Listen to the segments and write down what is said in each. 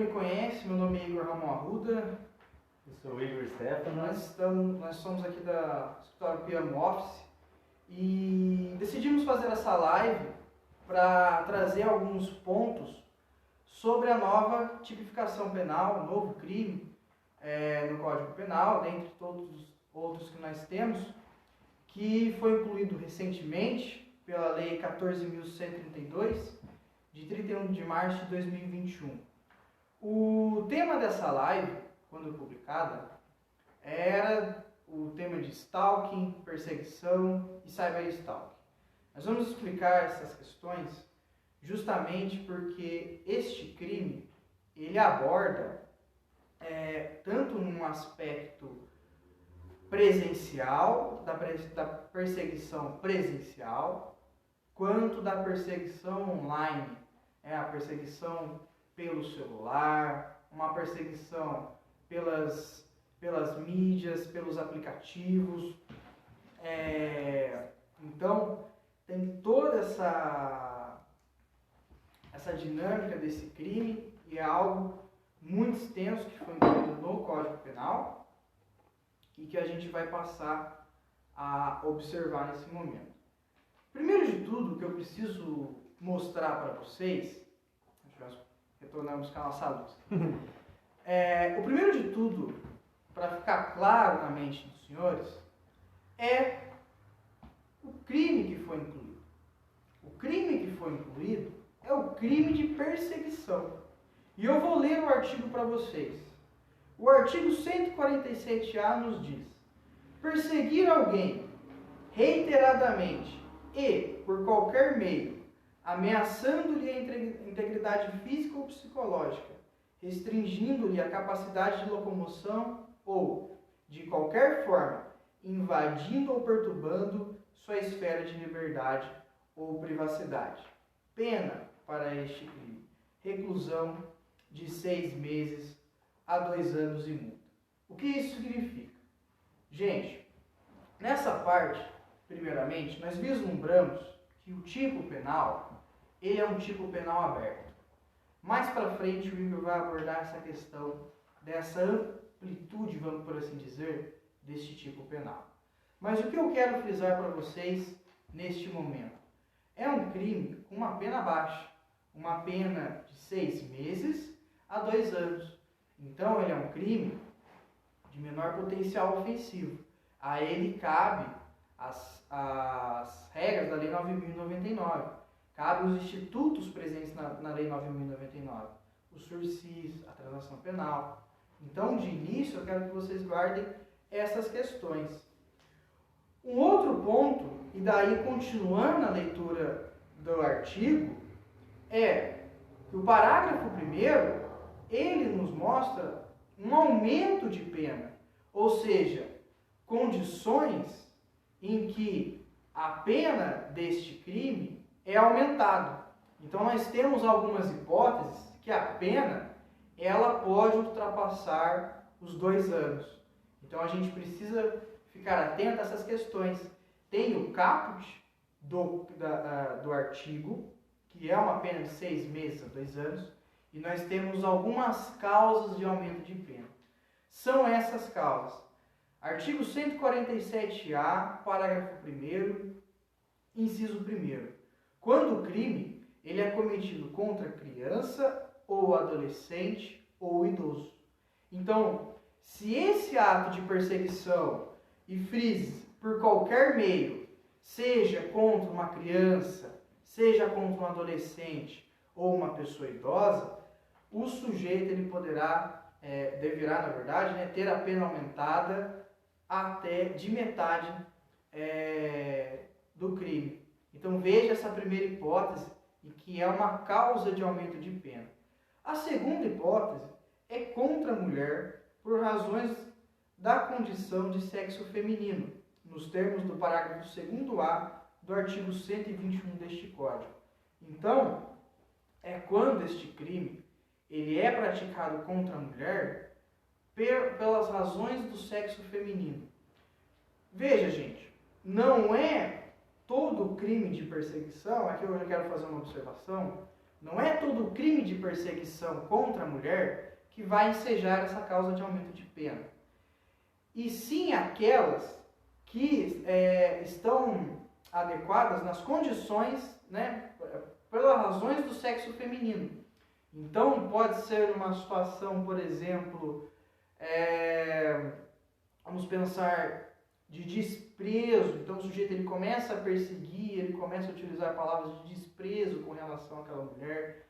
me conhece, meu nome é Igor Ramon Arruda. Eu sou o Igor Stefano. Nós somos aqui da escritório PM Office e decidimos fazer essa live para trazer alguns pontos sobre a nova tipificação penal, o novo crime no Código Penal, dentre todos os outros que nós temos, que foi incluído recentemente pela Lei 14.132, de 31 de março de 2021. O tema dessa live, quando publicada, era o tema de stalking, perseguição e cyberstalking. Nós vamos explicar essas questões justamente porque este crime, ele aborda tanto num aspecto presencial, da perseguição presencial, quanto da perseguição online, a perseguição pelo celular, uma perseguição pelas mídias, pelos aplicativos. Então, tem toda essa dinâmica desse crime e é algo muito extenso que foi incluído no Código Penal e que a gente vai passar a observar nesse momento. Primeiro de tudo, o que eu preciso mostrar para vocês, nós retornamos com a nossa luz. O primeiro de tudo, para ficar claro na mente dos senhores, é o crime que foi incluído. O crime que foi incluído é o crime de perseguição. E eu vou ler o artigo para vocês. O artigo 147A nos diz: perseguir alguém reiteradamente e, por qualquer meio, ameaçando-lhe a integridade física ou psicológica, restringindo-lhe a capacidade de locomoção ou, de qualquer forma, invadindo ou perturbando sua esfera de liberdade ou privacidade. Pena para este crime: reclusão de 6 meses a 2 anos e multa. O que isso significa? Gente, nessa parte, primeiramente, nós vislumbramos que o tipo penal, ele é um tipo penal aberto. Mais para frente, o Igor vai abordar essa questão dessa amplitude, vamos por assim dizer, deste tipo penal. Mas o que eu quero frisar para vocês neste momento é um crime com uma pena baixa, uma pena de 6 meses a 2 anos. Então, ele é um crime de menor potencial ofensivo. A ele cabe as regras da Lei 9.099. Cabe os institutos presentes na Lei 9.099. O sursis, a transação penal. Então, de início, eu quero que vocês guardem essas questões. Um outro ponto, e daí continuando a leitura do artigo, é que o parágrafo 1º, ele nos mostra um aumento de pena, ou seja, condições em que a pena deste crime é aumentada. Então nós temos algumas hipóteses que a pena ela pode ultrapassar os 2 anos. Então a gente precisa ficar atento a essas questões. Tem o caput do artigo, que é uma pena de 6 meses a 2 anos, e nós temos algumas causas de aumento de pena. São essas causas: artigo 147A, parágrafo 1º, inciso 1º. Quando o crime ele é cometido contra criança ou adolescente ou idoso. Então, se esse ato de perseguição, e frise por qualquer meio, seja contra uma criança, seja contra um adolescente ou uma pessoa idosa, o sujeito ele deverá, na verdade, ter a pena aumentada até de metade do crime. Então veja essa primeira hipótese, e que é uma causa de aumento de pena. A segunda hipótese é contra a mulher por razões da condição de sexo feminino, nos termos do parágrafo 2º-A do artigo 121 deste Código. Então, é quando este crime ele é praticado contra a mulher pelas razões do sexo feminino. Veja, gente, não é todo crime de perseguição, aqui eu já quero fazer uma observação, Não é todo crime de perseguição contra a mulher que vai ensejar essa causa de aumento de pena. E sim aquelas que estão adequadas nas condições, né, pelas razões do sexo feminino. Então, pode ser uma situação, por exemplo, vamos pensar de desprezo. Então, o sujeito ele começa a perseguir, ele começa a utilizar palavras de desprezo com relação àquela mulher,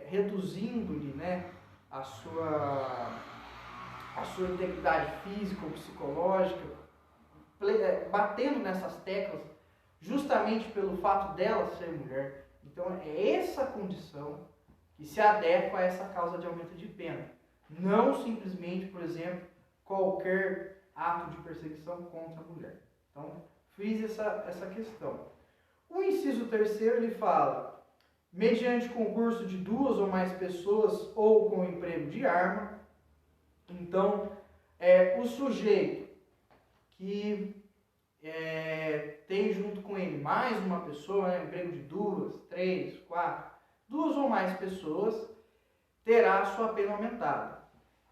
reduzindo-lhe, né, a sua integridade física ou psicológica, batendo nessas teclas justamente pelo fato dela ser mulher. Então, é essa condição que se adequa a essa causa de aumento de pena. Não simplesmente, por exemplo, qualquer ato de perseguição contra a mulher. Então, frise essa questão. O inciso 3º, ele fala, mediante concurso de 2 ou mais pessoas ou com emprego de arma. Então, o sujeito que tem junto com ele mais uma pessoa, né, emprego de 2, 3, 4, 2 ou mais pessoas, terá a sua pena aumentada.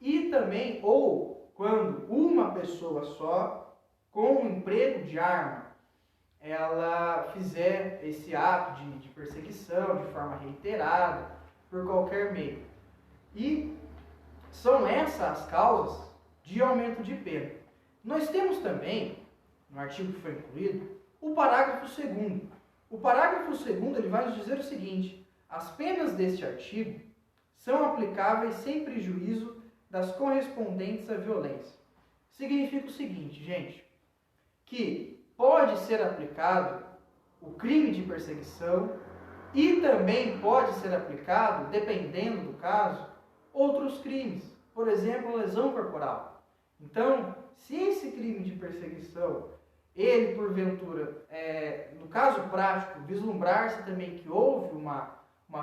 E também, ou quando uma pessoa só, com um emprego de arma, ela fizer esse ato de perseguição de forma reiterada, por qualquer meio. E são essas as causas de aumento de pena. Nós temos também, no artigo que foi incluído, o parágrafo 2º. O parágrafo 2º ele vai nos dizer o seguinte: as penas deste artigo são aplicáveis sem prejuízo das correspondentes à violência. Significa o seguinte, gente, que pode ser aplicado o crime de perseguição e também pode ser aplicado, dependendo do caso, outros crimes, por exemplo, lesão corporal. Então, se esse crime de perseguição, ele porventura, no caso prático, vislumbrar-se também que houve uma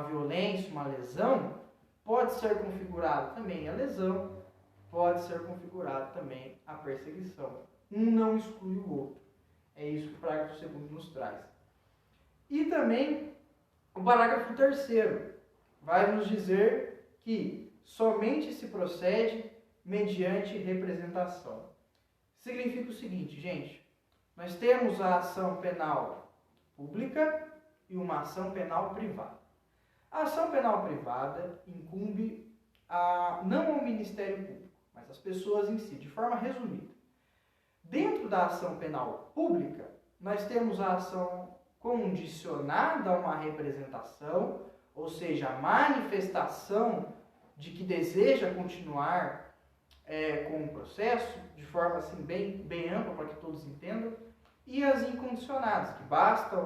violência, uma lesão, pode ser configurado também a lesão, pode ser configurado também a perseguição. Um não exclui o outro. É isso que o parágrafo 2º nos traz. E também o parágrafo 3º vai nos dizer que somente se procede mediante representação. Significa o seguinte, gente, nós temos a ação penal pública e uma ação penal privada. A ação penal privada incumbe não ao Ministério Público, mas às pessoas em si, de forma resumida. Dentro da ação penal pública, nós temos a ação condicionada a uma representação, ou seja, a manifestação de que deseja continuar com o processo, de forma assim, bem ampla, para que todos entendam, e as incondicionadas, que basta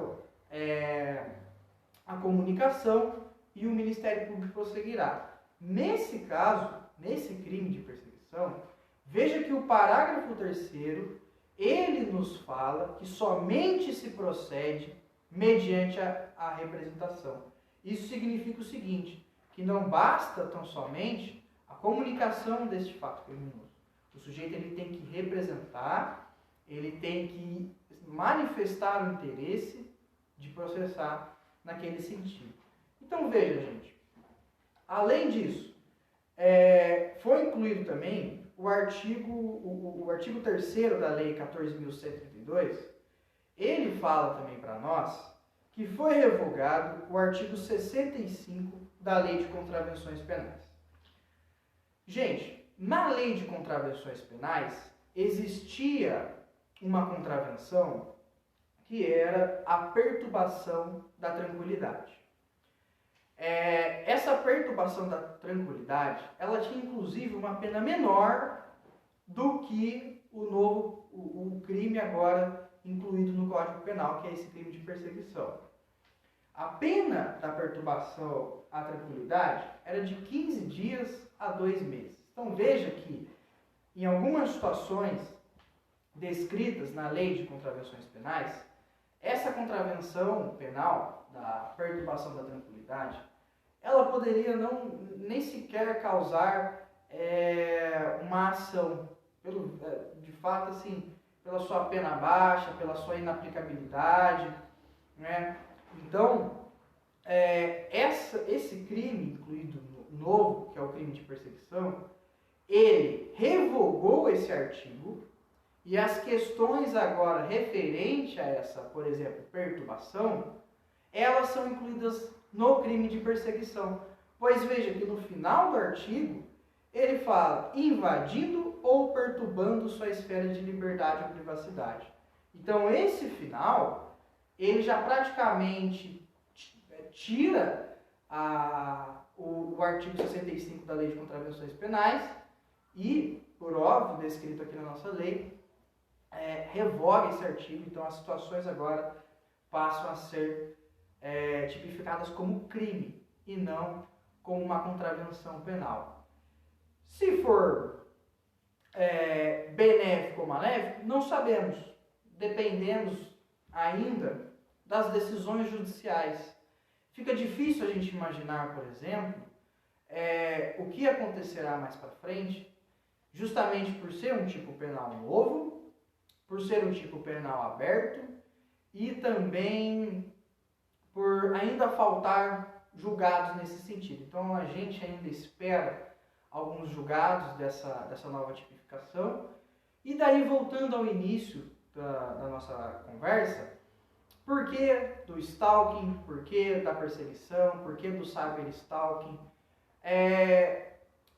a comunicação e o Ministério Público prosseguirá. Nesse caso, nesse crime de perseguição, veja que o parágrafo 3º, ele nos fala que somente se procede mediante a representação. Isso significa o seguinte, que não basta tão somente a comunicação deste fato criminoso. O sujeito ele tem que representar, ele tem que manifestar o interesse de processar naquele sentido. Então veja, gente, além disso, foi incluído também o artigo 3º da Lei 14.132, ele fala também para nós que foi revogado o artigo 65 da Lei de Contravenções Penais. Gente, na Lei de Contravenções Penais existia uma contravenção que era a perturbação da tranquilidade. Essa perturbação da tranquilidade, ela tinha inclusive uma pena menor do que o crime agora incluído no Código Penal, que é esse crime de perseguição. A pena da perturbação à tranquilidade era de 15 dias a 2 meses. Então veja que em algumas situações descritas na Lei de Contravenções Penais, essa contravenção penal da perturbação da tranquilidade, ela poderia nem sequer causar uma ação, de fato assim, pela sua pena baixa, pela sua inaplicabilidade, né? Então, esse crime incluído novo, que é o crime de perseguição, ele revogou esse artigo e as questões agora referentes a essa, por exemplo, perturbação, elas são incluídas no crime de perseguição. Pois veja que no final do artigo, ele fala invadindo ou perturbando sua esfera de liberdade ou privacidade. Então esse final, ele já praticamente tira o artigo 65 da Lei de Contravenções Penais e, por óbvio, descrito aqui na nossa lei, revoga esse artigo. Então as situações agora passam a ser tipificadas como crime e não como uma contravenção penal. Se for benéfico ou maléfico, não sabemos. Dependemos ainda das decisões judiciais. Fica difícil a gente imaginar, por exemplo, o que acontecerá mais para frente, justamente por ser um tipo penal novo, por ser um tipo penal aberto e também por ainda faltar julgados nesse sentido. Então a gente ainda espera alguns julgados dessa nova tipificação. E daí, voltando ao início da nossa conversa, por que do stalking, por que da perseguição, por que do cyberstalking?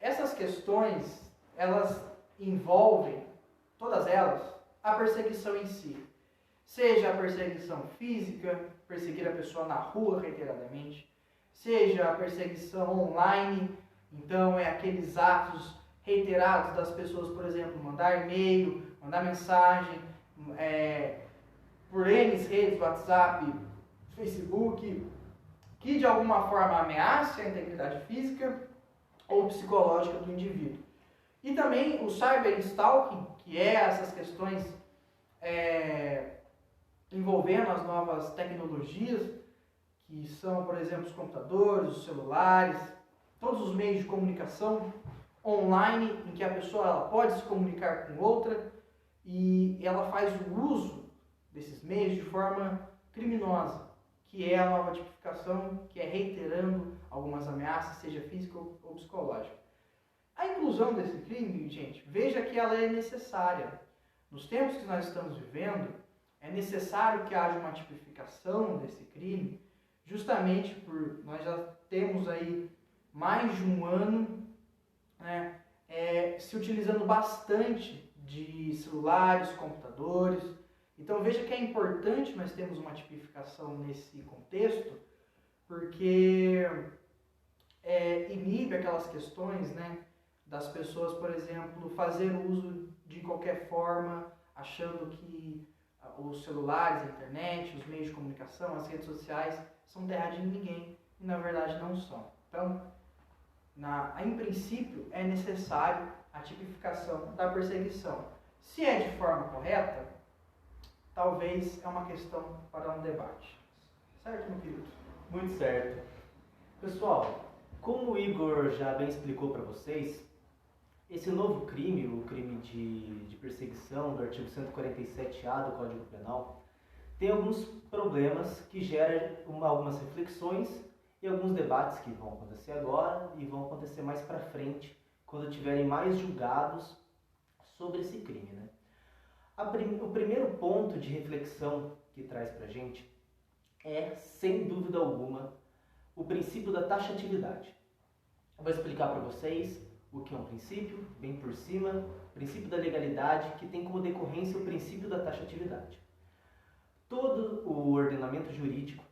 Essas questões, elas envolvem, todas elas, a perseguição em si. Seja a perseguição física, perseguir a pessoa na rua reiteradamente, seja a perseguição online, então aqueles atos reiterados das pessoas, por exemplo, mandar e-mail, mandar mensagem, por N redes, WhatsApp, Facebook, que de alguma forma ameace a integridade física ou psicológica do indivíduo. E também o cyberstalking, que é essas questões envolvendo as novas tecnologias, que são, por exemplo, os computadores, os celulares, todos os meios de comunicação online, em que a pessoa ela pode se comunicar com outra e ela faz o uso desses meios de forma criminosa, que é a nova tipificação, que é reiterando algumas ameaças, seja física ou psicológica. A inclusão desse crime, gente, veja que ela é necessária. Nos tempos que nós estamos vivendo, é necessário que haja uma tipificação desse crime, justamente por nós já temos aí mais de um ano se utilizando bastante de celulares, computadores. Então veja que é importante nós termos uma tipificação nesse contexto, porque inibe aquelas questões, das pessoas, por exemplo, fazer uso de qualquer forma, achando que os celulares, a internet, os meios de comunicação, as redes sociais são terra de ninguém, e na verdade não são. Então, em princípio, é necessário a tipificação da perseguição. Se é de forma correta, talvez é uma questão para um debate. Certo, meu querido? Muito certo. Pessoal, como o Igor já bem explicou para vocês, esse novo crime, o crime de perseguição do artigo 147-A do Código Penal, tem alguns problemas que geram algumas reflexões e alguns debates que vão acontecer agora e vão acontecer mais para frente, quando tiverem mais julgados sobre esse crime, O primeiro ponto de reflexão que traz para a gente é, sem dúvida alguma, o princípio da taxatividade. Eu vou explicar para vocês o que é um princípio, bem por cima, o princípio da legalidade, que tem como decorrência o princípio da taxatividade. Todo o ordenamento jurídico,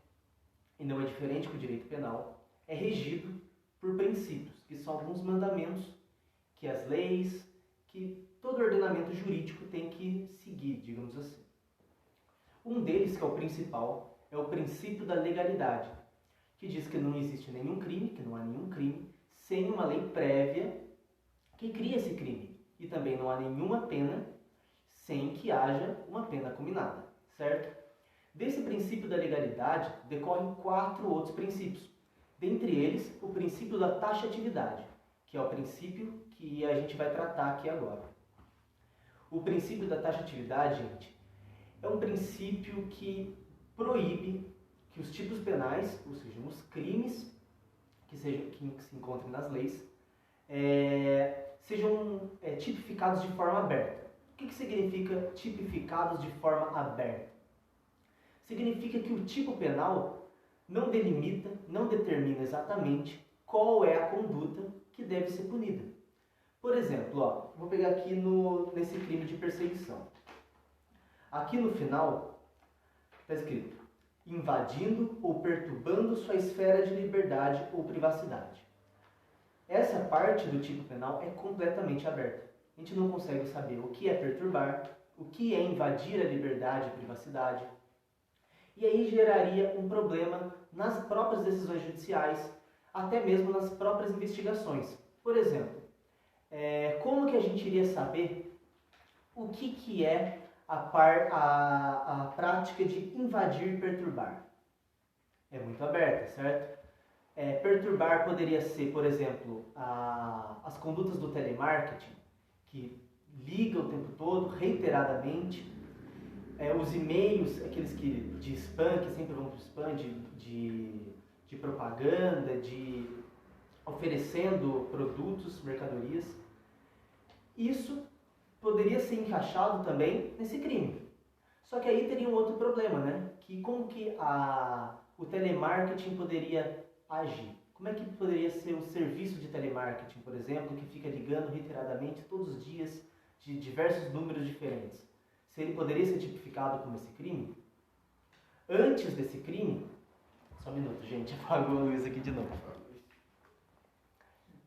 e não é diferente com o direito penal, é regido por princípios, que são alguns mandamentos que as leis, que todo ordenamento jurídico tem que seguir, digamos assim. Um deles, que é o principal, é o princípio da legalidade, que diz que não existe nenhum crime, que não há nenhum crime, sem uma lei prévia que cria esse crime. E também não há nenhuma pena sem que haja uma pena combinada, certo? Desse princípio da legalidade decorrem 4 outros princípios. Dentre eles, o princípio da taxatividade, que é o princípio que a gente vai tratar aqui agora. O princípio da taxatividade, gente, é um princípio que proíbe que os tipos penais, ou seja, os crimes que se encontrem nas leis, sejam tipificados de forma aberta. O que significa tipificados de forma aberta? Significa que o tipo penal não delimita, não determina exatamente qual é a conduta que deve ser punida. Por exemplo, vou pegar aqui nesse crime de perseguição. Aqui no final está escrito: invadindo ou perturbando sua esfera de liberdade ou privacidade. Essa parte do tipo penal é completamente aberta. A gente não consegue saber o que é perturbar, o que é invadir a liberdade e privacidade. E aí geraria um problema nas próprias decisões judiciais, até mesmo nas próprias investigações. Por exemplo, como que a gente iria saber o que é a prática de invadir e perturbar? É muito aberta, certo? Perturbar poderia ser, por exemplo, as condutas do telemarketing, que liga o tempo todo, reiteradamente, os e-mails, aqueles de spam, que sempre vão para o spam, de propaganda, oferecendo produtos, mercadorias. Isso poderia ser encaixado também nesse crime. Só que aí teria um outro problema, né? Que como que o telemarketing poderia agir? Como é que poderia ser o serviço de telemarketing, por exemplo, que fica ligando reiteradamente todos os dias de diversos números diferentes? Se ele poderia ser tipificado como esse crime? Antes desse crime... Só um minuto, gente. Apagou a luz aqui de novo.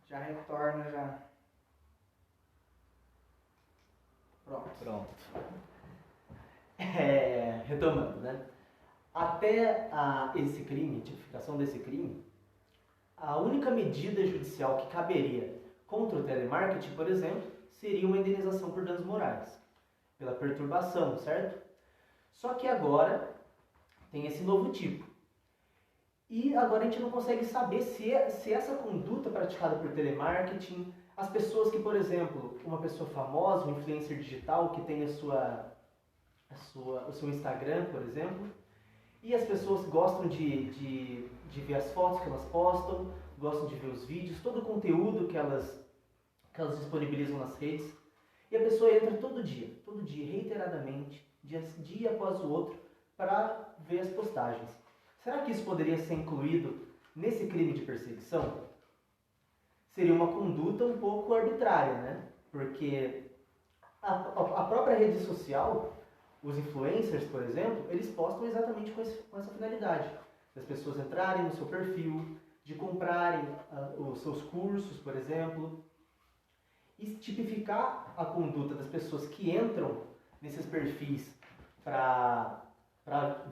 Já retorna, já. Pronto. Retomando, né? Até esse crime, tipificação desse crime, a única medida judicial que caberia contra o telemarketing, por exemplo, seria uma indenização por danos morais, pela perturbação, certo? Só que agora tem esse novo tipo. E agora a gente não consegue saber se essa conduta praticada por telemarketing, as pessoas que, por exemplo, uma pessoa famosa, um influencer digital que tem o seu Instagram, por exemplo, e as pessoas gostam de ver as fotos que elas postam, gostam de ver os vídeos, todo o conteúdo que elas disponibilizam nas redes, e a pessoa entra todo dia, reiteradamente, dia após o outro, para ver as postagens. Será que isso poderia ser incluído nesse crime de perseguição? Seria uma conduta um pouco arbitrária, né? Porque a própria rede social, os influencers, por exemplo, eles postam exatamente com essa finalidade. Das pessoas entrarem no seu perfil, de comprarem os seus cursos, por exemplo, e tipificar a conduta das pessoas que entram nesses perfis para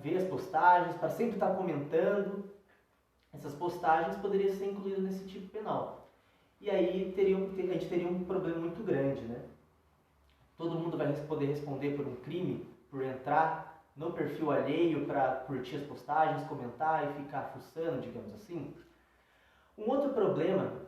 ver as postagens, para sempre estar comentando. Essas postagens poderiam ser incluídas nesse tipo penal. E aí a gente teria um problema muito grande, né? Todo mundo vai poder responder por um crime, por entrar no perfil alheio para curtir as postagens, comentar e ficar fuçando, digamos assim. Um outro problema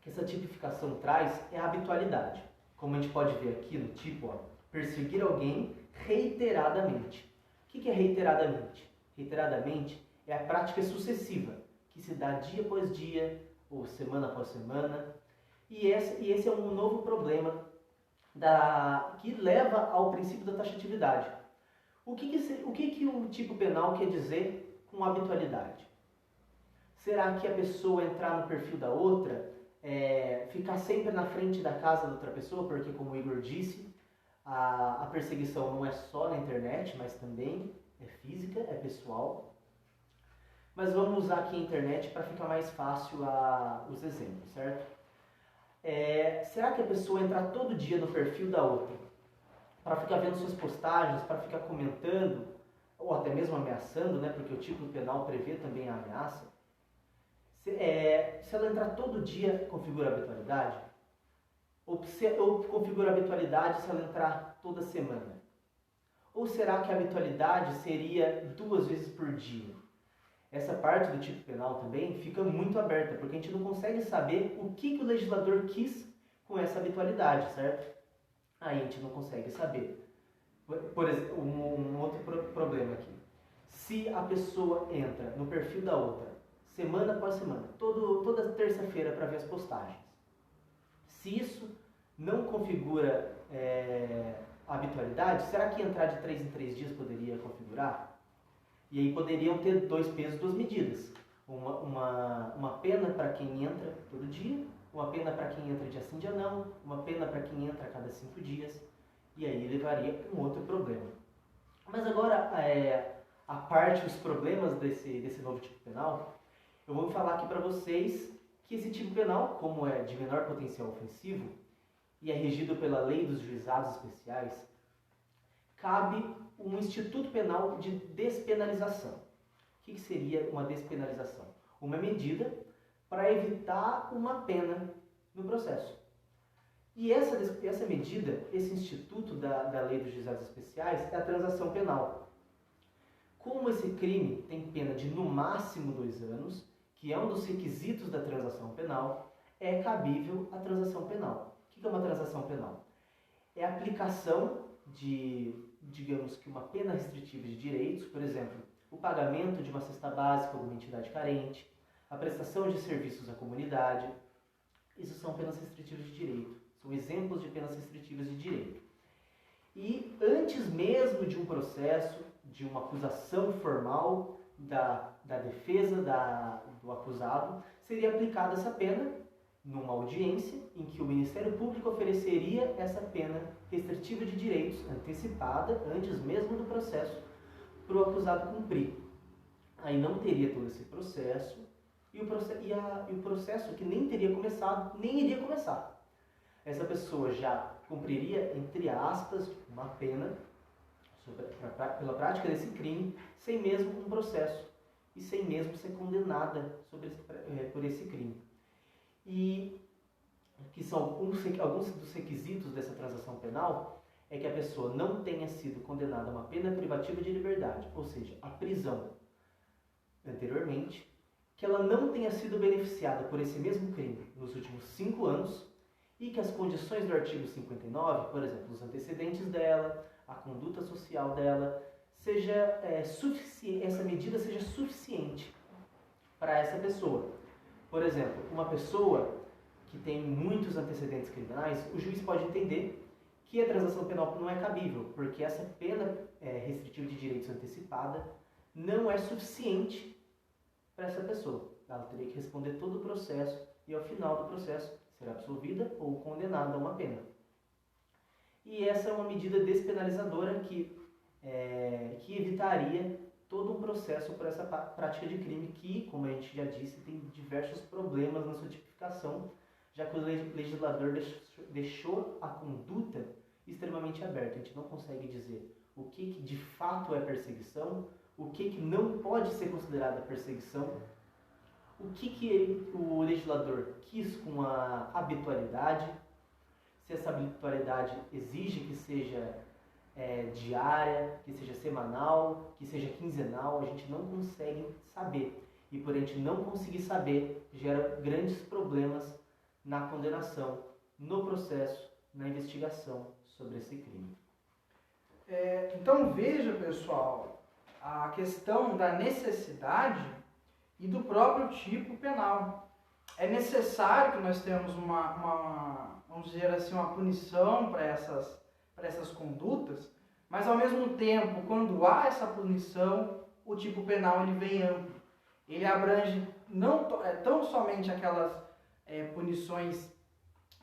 que essa tipificação traz é a habitualidade. Como a gente pode ver aqui no tipo, perseguir alguém reiteradamente. O que é reiteradamente? Reiteradamente é a prática sucessiva, que se dá dia após dia, ou semana após semana. E esse é um novo problema que leva ao princípio da taxatividade. O que o tipo penal quer dizer com habitualidade? Será que a pessoa entrar no perfil da outra, ficar sempre na frente da casa da outra pessoa, porque, como o Igor disse, a perseguição não é só na internet, mas também é física, é pessoal. Mas vamos usar aqui a internet para ficar mais fácil os exemplos, certo? Será que a pessoa entrar todo dia no perfil da outra, para ficar vendo suas postagens, para ficar comentando, ou até mesmo ameaçando, né? Porque o tipo penal prevê também a ameaça. Se ela entrar todo dia, configura habitualidade? Ou configura habitualidade se ela entrar toda semana? Ou será que a habitualidade seria 2 vezes por dia? Essa parte do tipo penal também fica muito aberta, porque a gente não consegue saber o que o legislador quis com essa habitualidade, certo? Aí a gente não consegue saber. Por exemplo, um outro problema aqui. se a pessoa entra no perfil da outra, semana após semana, toda terça-feira para ver as postagens, se isso não configura a habitualidade, será que entrar de 3 em 3 dias poderia configurar? E aí poderiam ter 2 pesos, 2 medidas. Uma pena para quem entra todo dia, uma pena para quem entra dia sim, dia não, uma pena para quem entra a cada 5 dias, e aí levaria a um outro problema. Mas agora, a parte dos problemas desse novo tipo penal, eu vou falar aqui para vocês que esse tipo penal, como é de menor potencial ofensivo e é regido pela lei dos juizados especiais, cabe um instituto penal de despenalização. O que seria uma despenalização? Uma medida para evitar uma pena no processo. E essa medida, esse instituto da lei dos juizados especiais, é a transação penal. Como esse crime tem pena de no máximo 2 anos, que é um dos requisitos da transação penal, é cabível a transação penal. O que é uma transação penal? É a aplicação de, digamos que uma pena restritiva de direitos, por exemplo, o pagamento de uma cesta básica de uma entidade carente, a prestação de serviços à comunidade. Isso são penas restritivas de direito, são exemplos de penas restritivas de direito. E antes mesmo de um processo, de uma acusação formal da defesa do acusado, seria aplicada essa pena numa audiência em que o Ministério Público ofereceria essa pena restritiva de direitos antecipada, antes mesmo do processo, para o acusado cumprir. Aí não teria todo esse processo, e o processo que nem teria começado, nem iria começar. Essa pessoa já cumpriria, entre aspas, uma pena pela prática desse crime, sem mesmo um processo e sem mesmo ser condenada por esse crime. E que são alguns dos requisitos dessa transação penal é que a pessoa não tenha sido condenada a uma pena privativa de liberdade, ou seja, a prisão anteriormente, que ela não tenha sido beneficiada por esse mesmo crime nos últimos 5 anos e que as condições do artigo 59, por exemplo, os antecedentes dela, a conduta social dela, essa medida seja suficiente para essa pessoa. Por exemplo, uma pessoa que tem muitos antecedentes criminais, o juiz pode entender que a transação penal não é cabível, porque essa pena restritiva de direitos antecipada não é suficiente para essa pessoa. Ela teria que responder todo o processo e, ao final do processo, será absolvida ou condenada a uma pena. E essa é uma medida despenalizadora que evitaria todo um processo por essa prática de crime que, como a gente já disse, tem diversos problemas na sua tipificação, já que o legislador deixou a conduta extremamente aberta. A gente não consegue dizer o que de fato é perseguição, o que não pode ser considerada perseguição, o que o legislador quis com a habitualidade, se essa habitualidade exige que seja diária, que seja semanal, que seja quinzenal, a gente não consegue saber. E por a gente não conseguir saber, gera grandes problemas na condenação, no processo, na investigação sobre esse crime. Então veja, pessoal, a questão da necessidade e do próprio tipo penal. É necessário que nós tenhamos vamos dizer assim, uma punição para essas condutas, mas ao mesmo tempo, quando há essa punição, o tipo penal ele vem amplo. Ele abrange não tão somente aquelas punições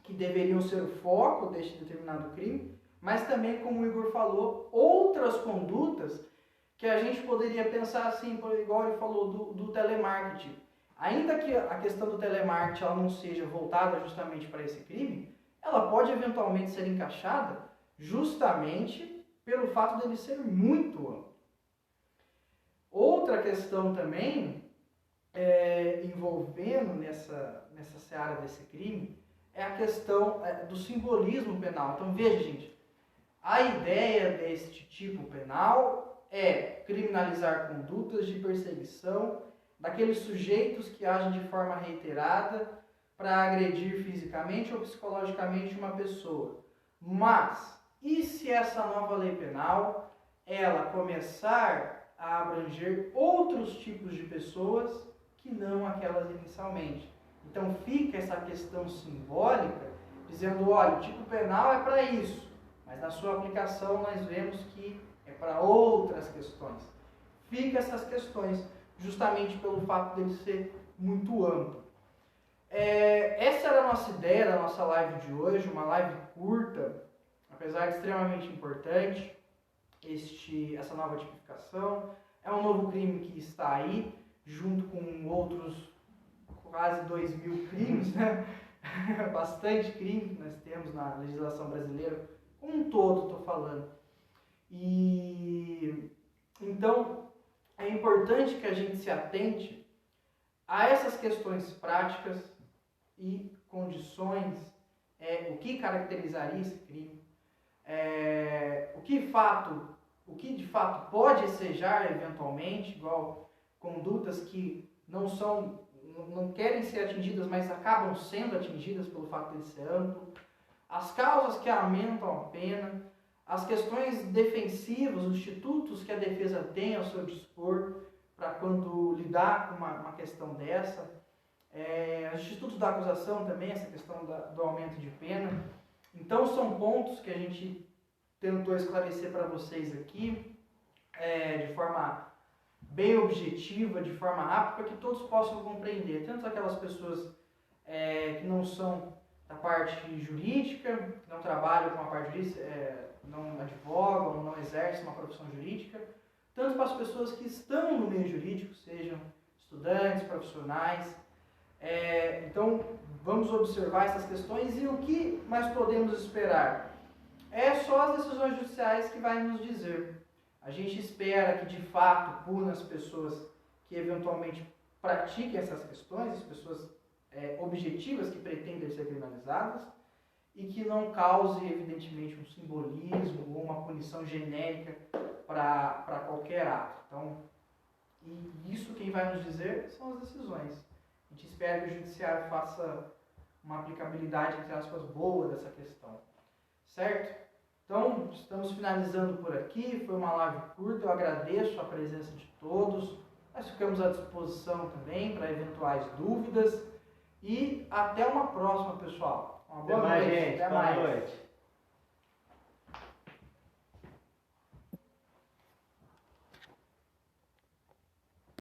que deveriam ser o foco deste determinado crime, mas também, como o Igor falou, outras condutas que a gente poderia pensar assim, igual ele falou do telemarketing. Ainda que a questão do telemarketing ela não seja voltada justamente para esse crime, ela pode eventualmente ser encaixada justamente pelo fato dele ser muito amplo. Outra questão também, envolvendo nessa seara desse crime, é a questão do simbolismo penal. Então veja, gente, a ideia deste tipo penal é criminalizar condutas de perseguição daqueles sujeitos que agem de forma reiterada para agredir fisicamente ou psicologicamente uma pessoa. Mas, e se essa nova lei penal, ela começar a abranger outros tipos de pessoas que não aquelas inicialmente. Então fica essa questão simbólica, dizendo, olha, o tipo penal é para isso, mas na sua aplicação nós vemos que é para outras questões. Fica essas questões, justamente pelo fato dele ser muito amplo. Essa era a nossa ideia da nossa live de hoje, uma live curta, apesar de extremamente importante, essa nova tipificação. É um novo crime que está aí, junto com outros quase 2.000 crimes, né? Bastante crime que nós temos na legislação brasileira, como um todo, estou falando. E então é importante que a gente se atente a essas questões práticas e condições, o que caracterizaria esse crime, o que de fato pode ensejar eventualmente, igual condutas que não querem ser atingidas, mas acabam sendo atingidas pelo fato de ser amplo, as causas que aumentam a pena, as questões defensivas, os institutos que a defesa tem ao seu dispor para quando lidar com uma questão dessa, os institutos da acusação também, essa questão do aumento de pena. Então são pontos que a gente tentou esclarecer para vocês aqui, de forma bem objetiva, de forma rápida, para que todos possam compreender, tanto aquelas pessoas que não são da parte jurídica, que não trabalham com a parte jurídica, não advogam, não exercem uma profissão jurídica, tanto para as pessoas que estão no meio jurídico, sejam estudantes, profissionais. Então, vamos observar essas questões e o que nós podemos esperar? É só as decisões judiciais que vai nos dizer. A gente espera que, de fato, puna as pessoas que eventualmente pratiquem essas questões, as pessoas objetivas que pretendem ser criminalizadas, e que não cause, evidentemente, um simbolismo ou uma punição genérica para qualquer ato. Então, e isso quem vai nos dizer são as decisões. A gente espera que o judiciário faça uma aplicabilidade, entre aspas, boa dessa questão. Certo? Então, estamos finalizando por aqui. Foi uma live curta. Eu agradeço a presença de todos. Nós ficamos à disposição também para eventuais dúvidas. E até uma próxima, pessoal. Uma boa noite. Até mais. Boa noite.